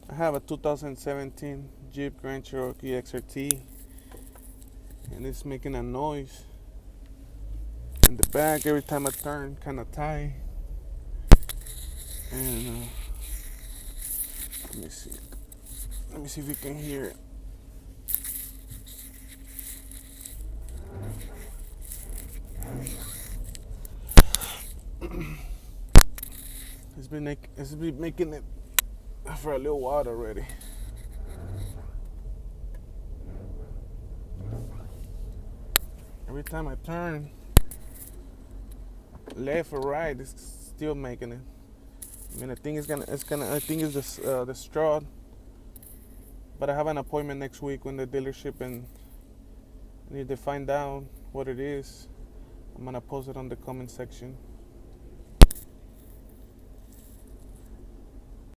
I have a 2017 Jeep Grand Cherokee XRT, and it's making a noise in the back every time I turn, kind of tight. And let me see, let me see if you can hear it. It's been making it for a little while already. Every time I turn left or right, it's still making it. I mean, I think I think it's the straw. But I have an appointment next week with the dealership, and I need to find out what it is. I'm gonna post it on the comment section.